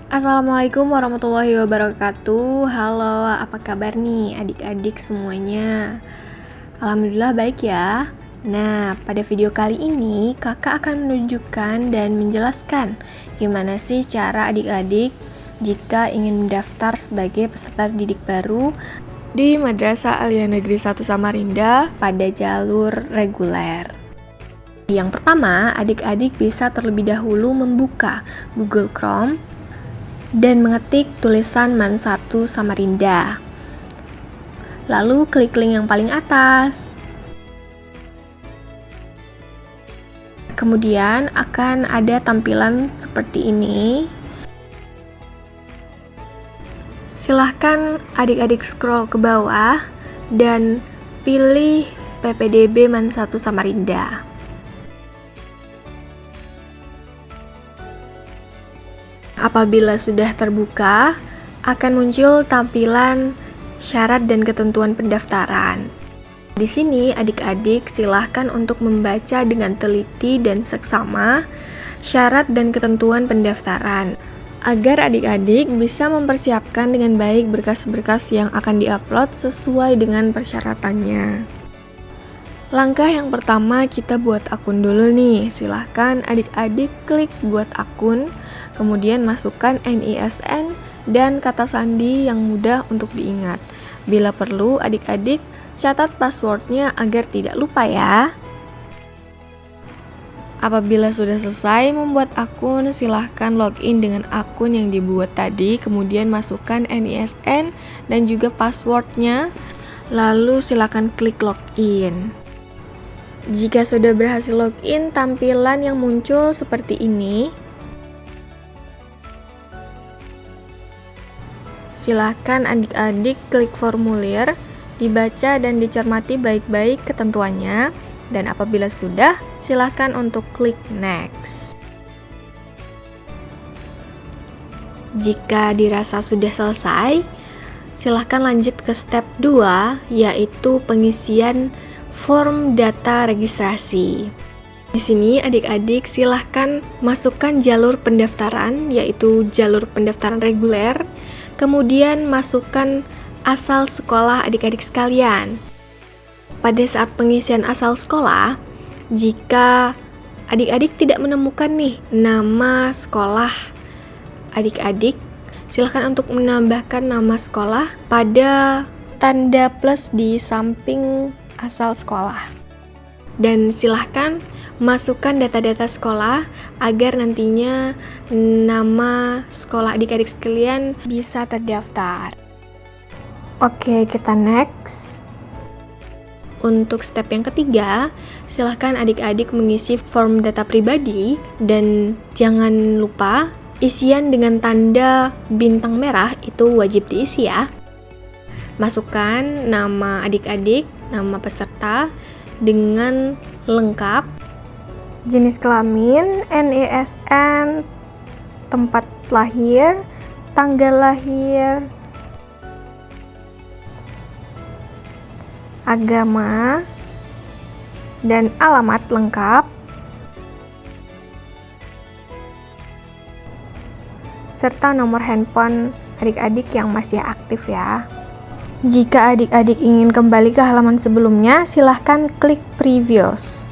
Assalamualaikum warahmatullahi wabarakatuh. Halo, apa kabar nih adik-adik semuanya? Alhamdulillah baik ya. Nah, pada video kali ini kakak akan menunjukkan dan menjelaskan gimana sih cara adik-adik jika ingin mendaftar sebagai peserta didik baru di Madrasah Aliyah Negeri 1 Samarinda pada jalur reguler. Yang pertama, adik-adik bisa terlebih dahulu membuka Google Chrome dan mengetik tulisan MAN 1 Samarinda. Lalu klik link yang paling atas. Kemudian akan ada tampilan seperti ini. Silahkan adik-adik scroll ke bawah dan pilih PPDB MAN 1 Samarinda. Apabila sudah terbuka, akan muncul tampilan syarat dan ketentuan pendaftaran. Di sini adik-adik silahkan untuk membaca dengan teliti dan seksama syarat dan ketentuan pendaftaran, agar adik-adik bisa mempersiapkan dengan baik berkas-berkas yang akan diupload sesuai dengan persyaratannya. Langkah yang pertama, kita buat akun dulu nih. Silahkan adik-adik klik buat akun, kemudian masukkan NISN dan kata sandi yang mudah untuk diingat. Bila perlu, adik-adik catat passwordnya agar tidak lupa ya. Apabila sudah selesai membuat akun, silahkan login dengan akun yang dibuat tadi, kemudian masukkan NISN dan juga passwordnya, lalu silahkan klik login. Jika sudah berhasil login, tampilan yang muncul seperti ini. Silahkan adik-adik klik formulir, dibaca dan dicermati baik-baik ketentuannya, dan apabila sudah, silahkan untuk klik next. Jika dirasa sudah selesai, silahkan lanjut ke step 2, yaitu pengisian form data registrasi. Di sini adik-adik silahkan masukkan jalur pendaftaran, yaitu jalur pendaftaran reguler, kemudian masukkan asal sekolah adik-adik sekalian. Pada saat pengisian asal sekolah, jika adik-adik tidak menemukan nih nama sekolah adik-adik, silahkan untuk menambahkan nama sekolah pada tanda plus di samping asal sekolah. Dan silahkan masukkan data-data sekolah agar nantinya nama sekolah adik-adik sekalian bisa terdaftar. Oke, kita next. Untuk step yang ketiga, silahkan adik-adik mengisi form data pribadi dan jangan lupa isian dengan tanda bintang merah itu wajib diisi ya. Masukkan nama adik-adik, nama peserta dengan lengkap, jenis kelamin, NISN, tempat lahir, tanggal lahir, agama, dan alamat lengkap, serta nomor handphone adik-adik yang masih aktif ya. Jika adik-adik ingin kembali ke halaman sebelumnya, silahkan klik previous.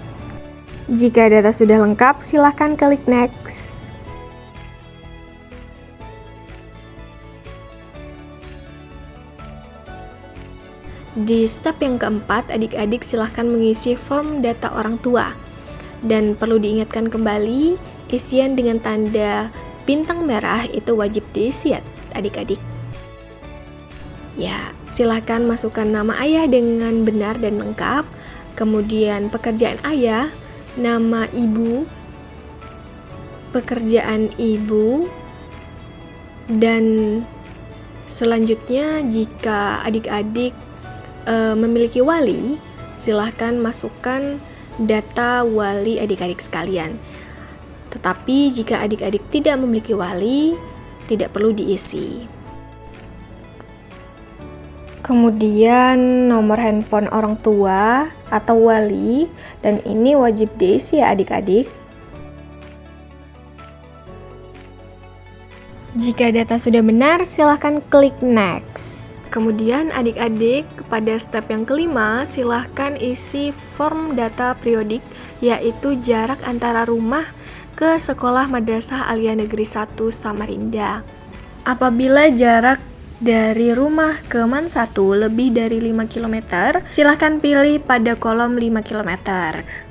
Jika data sudah lengkap, silahkan klik next. Di step yang keempat, adik-adik silahkan mengisi form data orang tua. Dan perlu diingatkan kembali, isian dengan tanda bintang merah itu wajib diisi ya adik-adik. Ya, silahkan masukkan nama ayah dengan benar dan lengkap, kemudian pekerjaan ayah, nama ibu, pekerjaan ibu, dan selanjutnya jika adik-adik memiliki wali, silahkan masukkan data wali adik-adik sekalian. Tetapi jika adik-adik tidak memiliki wali, tidak perlu diisi. Kemudian nomor handphone orang tua atau wali, dan ini wajib diisi ya adik-adik. Jika data sudah benar, silahkan klik next. Kemudian adik-adik pada step yang kelima, silahkan isi form data periodik, yaitu jarak antara rumah ke sekolah Madrasah Aliyah Negeri 1 Samarinda. Apabila jarak dari rumah ke MAN 1 lebih dari 5 km, silahkan pilih pada kolom 5 km.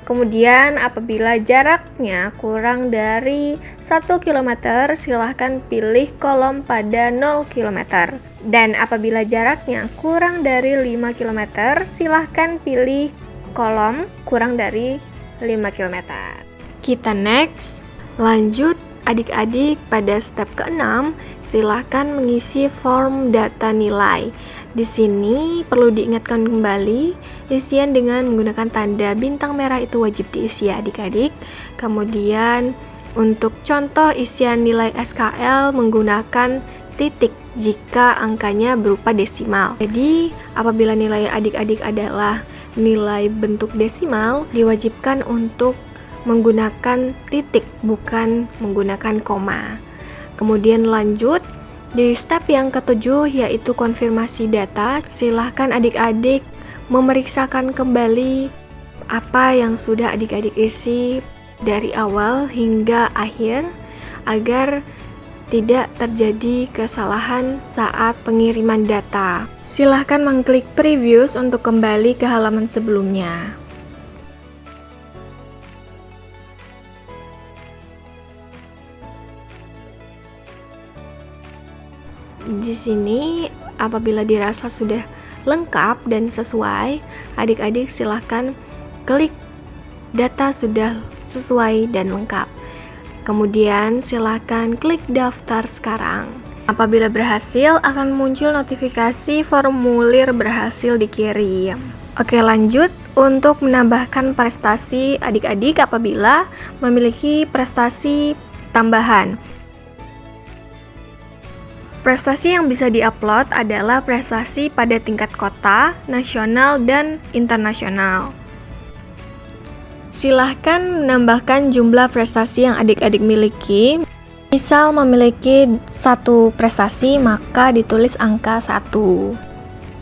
Kemudian apabila jaraknya kurang dari 1 km, silahkan pilih kolom pada 0 km. Dan apabila jaraknya kurang dari 5 km, silahkan pilih kolom kurang dari 5 km. Kita next, lanjut. Adik-adik pada step ke-6, silahkan mengisi form data nilai. Di sini perlu diingatkan kembali, isian dengan menggunakan tanda bintang merah itu wajib diisi ya adik-adik. Kemudian untuk contoh isian nilai SKL menggunakan titik jika angkanya berupa desimal. Jadi apabila nilai adik-adik adalah nilai bentuk desimal, diwajibkan untuk menggunakan titik, bukan menggunakan koma. Kemudian lanjut, di step yang ke-7 yaitu konfirmasi data, silahkan adik-adik memeriksakan kembali apa yang sudah adik-adik isi dari awal hingga akhir, agar tidak terjadi kesalahan saat pengiriman data. Silahkan mengklik previous untuk kembali ke halaman sebelumnya. Di sini apabila dirasa sudah lengkap dan sesuai, adik-adik silahkan klik data sudah sesuai dan lengkap. Kemudian silahkan klik daftar sekarang. Apabila berhasil, akan muncul notifikasi formulir berhasil dikirim. Oke, lanjut. Untuk menambahkan prestasi adik-adik apabila memiliki prestasi tambahan. Prestasi yang bisa diupload adalah prestasi pada tingkat kota, nasional, dan internasional. Silahkan menambahkan jumlah prestasi yang adik-adik miliki. Misal memiliki 1 prestasi, maka ditulis angka 1.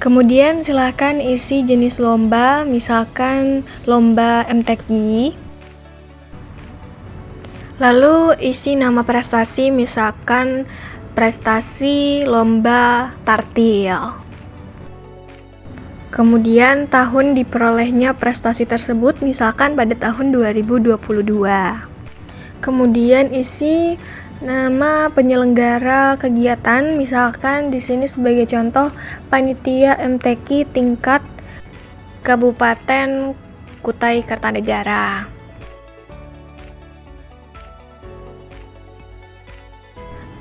Kemudian silahkan isi jenis lomba, misalkan lomba MTQ. Lalu isi nama prestasi, misalkan prestasi lomba tartil. Kemudian tahun diperolehnya prestasi tersebut, misalkan pada tahun 2022. Kemudian isi nama penyelenggara kegiatan, misalkan di sini sebagai contoh panitia MTQ tingkat Kabupaten Kutai Kartanegara.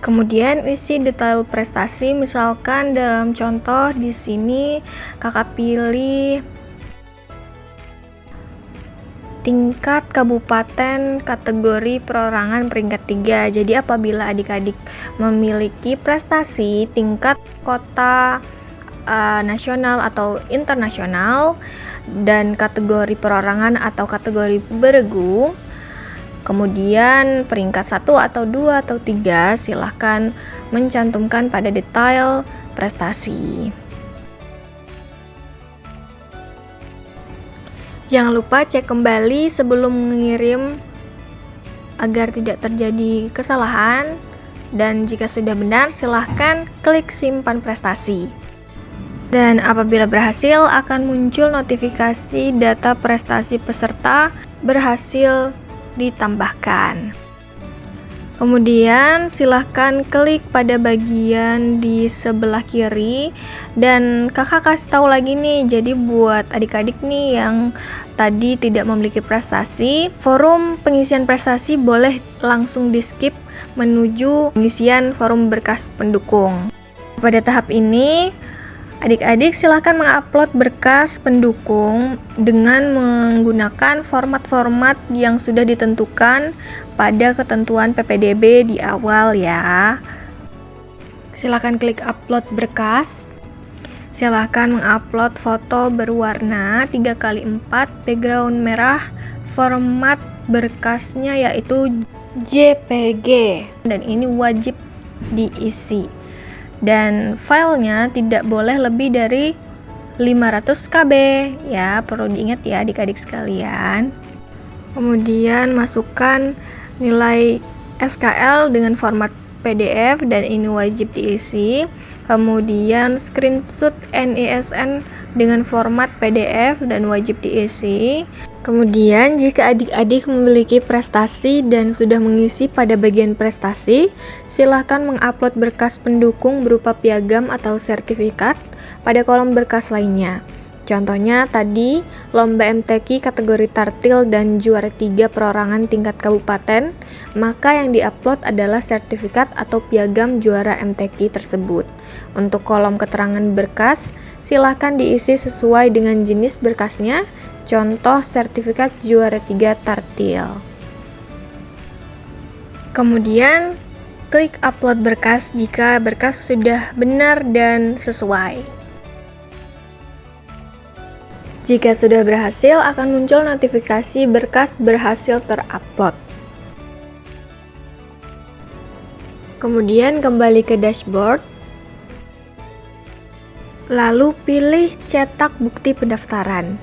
Kemudian isi detail prestasi, misalkan dalam contoh di sini kakak pilih tingkat kabupaten kategori perorangan peringkat 3. Jadi apabila adik-adik memiliki prestasi tingkat kota, nasional atau internasional, dan kategori perorangan atau kategori beregu, kemudian peringkat 1 atau 2 atau 3, silahkan mencantumkan pada detail prestasi. Jangan lupa cek kembali sebelum mengirim agar tidak terjadi kesalahan, dan jika sudah benar silahkan klik simpan prestasi. Dan apabila berhasil akan muncul notifikasi data prestasi peserta berhasil ditambahkan. Kemudian silahkan klik pada bagian di sebelah kiri, dan kakak kasih tahu lagi nih, jadi buat adik-adik nih yang tadi tidak memiliki prestasi, forum pengisian prestasi boleh langsung di skip menuju pengisian forum berkas pendukung. Pada tahap ini adik-adik silahkan mengupload berkas pendukung dengan menggunakan format-format yang sudah ditentukan pada ketentuan PPDB di awal ya. Silahkan klik upload berkas. Silahkan mengupload foto berwarna 3x4 background merah. Format berkasnya yaitu JPG, dan ini wajib diisi. Dan filenya tidak boleh lebih dari 500 KB ya, perlu diingat ya adik-adik sekalian. Kemudian masukkan nilai SKL dengan format PDF dan ini wajib diisi. Kemudian screenshot NISN dengan format PDF dan wajib diisi. Kemudian jika adik-adik memiliki prestasi dan sudah mengisi pada bagian prestasi, silakan mengupload berkas pendukung berupa piagam atau sertifikat pada kolom berkas lainnya. Contohnya tadi, lomba MTQ kategori tartil dan juara 3 perorangan tingkat kabupaten, maka yang diupload adalah sertifikat atau piagam juara MTQ tersebut. Untuk kolom keterangan berkas, silakan diisi sesuai dengan jenis berkasnya, contoh sertifikat juara 3 tartil. Kemudian, klik upload berkas jika berkas sudah benar dan sesuai. Jika sudah berhasil, akan muncul notifikasi berkas berhasil terupload. Kemudian kembali ke dashboard. Lalu pilih cetak bukti pendaftaran.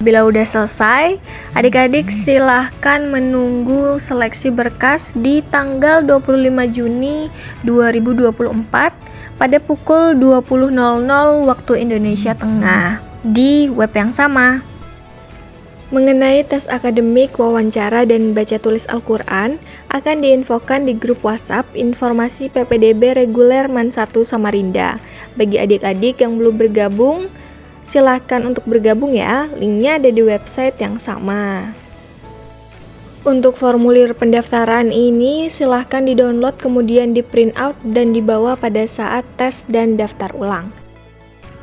Bila udah selesai, adik-adik silahkan menunggu seleksi berkas di tanggal 25 Juni 2024 pada pukul 20.00 waktu Indonesia Tengah di web yang sama. Mengenai tes akademik, wawancara, dan baca tulis Al-Quran akan diinfokan di grup WhatsApp informasi PPDB reguler MAN 1 Samarinda. Bagi adik-adik yang belum bergabung, silakan untuk bergabung ya, linknya ada di website yang sama. Untuk formulir pendaftaran ini silahkan di-download kemudian di-print out dan dibawa pada saat tes dan daftar ulang.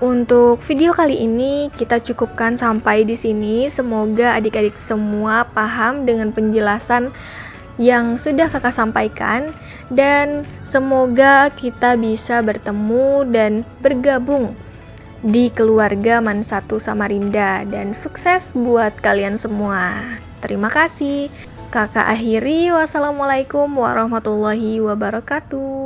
Untuk video kali ini kita cukupkan sampai di sini. Semoga adik-adik semua paham dengan penjelasan yang sudah kakak sampaikan dan semoga kita bisa bertemu dan bergabung di keluarga MAN 1 Samarinda dan sukses buat kalian semua. Terima kasih. Kakak akhiri, wassalamualaikum warahmatullahi wabarakatuh.